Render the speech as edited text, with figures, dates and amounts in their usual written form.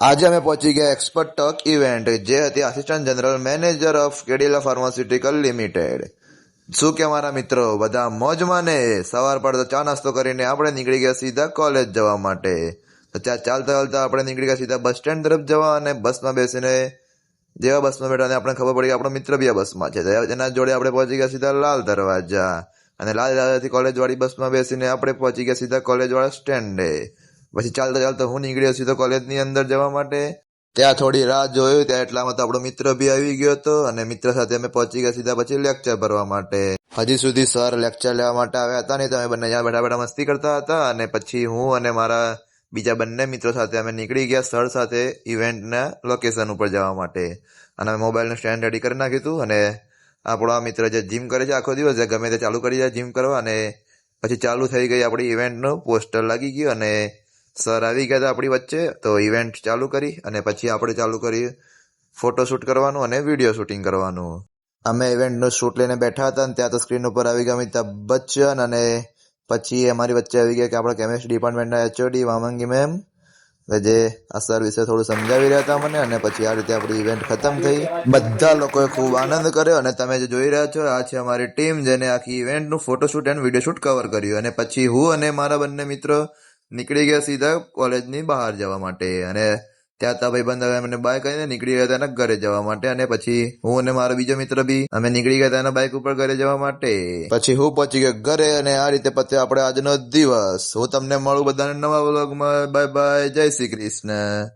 આજે અમે પહોંચી ગયા એક્સપર્ટ ટોક ઇવેન્ટ, જે હતી assistant general manager of Cadila pharmaceutical limited. શું કે મારા મિત્રો, બધા મોજમાં ને? સવાર પડતો ચા નાસ્તો કરીને આપણે નીકળી ગયા સીધા કોલેજ જવા માટે. તો ત્યાં ચાલતા ચાલતા આપણે નીકળી ગયા સીધા બસ સ્ટેન્ડ તરફ જવા, અને બસમાં બેસીને જેવા બસમાં બેઠા અને આપણે ખબર પડી કે આપણો મિત્ર બી આ બસમાં છે. એના જોડે આપણે પહોંચી ગયા સીધા લાલ દરવાજા, અને લાલ દરવાજાથી કોલેજ વાળી બસમાં બેસીને આપણે પહોંચી ગયા સીધા કોલેજ વાળા સ્ટેન્ડે. પછી ચાલતા ચાલતા હું નીકળ્યો સીધો કોલેજની અંદર જવા માટે. ત્યાં થોડી રાહ જોયું, ત્યાં એટલામાં તો આપણો મિત્ર બી આવી ગયો હતો, અને મિત્ર સાથે અમે પહોંચી ગયા સીધા પછી લેક્ચર ભરવા માટે. હજી સુધી સર લેક્ચર લેવા માટે આવ્યા હતા નહીં, તો અમે બંને જ્યાં બેઠા બેઠા મસ્તી કરતા હતા. અને પછી હું અને મારા બીજા બંને મિત્રો સાથે અમે નીકળી ગયા સર સાથે ઇવેન્ટના લોકેશન ઉપર જવા માટે. અને અમે મોબાઈલનું સ્ટેન્ડ રેડી કરી નાખ્યું હતું. અને આપણો આ મિત્ર જે જીમ કરે છે આખો દિવસ, ગમે તે ચાલુ કરી જાય જીમ કરવા, અને પછી ચાલુ થઈ ગઈ આપણી ઇવેન્ટનું પોસ્ટર લાગી ગયું, અને સર આવી ગયા હતા આપણી વચ્ચે. તો ઇવેન્ટ ચાલુ કરી, અને પછી આપણે ચાલુ કરી ફોટોશૂટ કરવાનું અને વિડીયો શૂટિંગ કરવાનું. અમે ઇવેન્ટનું શૂટ લઈને બેઠા હતા, અને ત્યાં તો સ્ક્રીન ઉપર આવી ગયા અમિતાભ બચ્ચન, અને પછી અમારી વચ્ચે આવી ગયા કે આપણા કેમેસ્ટ્રી ડિપાર્ટમેન્ટના એચઓડી વામંગી મેમ, જે આ સર વિશે થોડું સમજાવી રહ્યા હતા મને. અને પછી આ રીતે આપણી ઇવેન્ટ ખતમ થઈ. બધા લોકોએ ખૂબ આનંદ કર્યો, અને તમે જે જોઈ રહ્યા છો આ છે અમારી ટીમ, જેને આખી ઇવેન્ટનું photoshoot and video shoot cover કર્યું. અને પછી હું અને મારા બંને મિત્રો નીકળી ગયા સીધા કોલેજની બહાર જવા માટે. અને ત્યાં તા ભાઈબંધ હવે મને બાય કહીને નીકળી ગયા તેના ઘરે જવા માટે. અને પછી હું અને મારો બીજો મિત્ર બી અમે નીકળી ગયા તેના બાઇક ઉપર ઘરે જવા માટે. પછી હું પહોંચી ગયો ઘરે, અને આ રીતે પત્યો આપણે આજનો દિવસ. હું તમને મળું બધાને નવા વ્લોગમાં. બાય બાય, જય શ્રી કૃષ્ણ.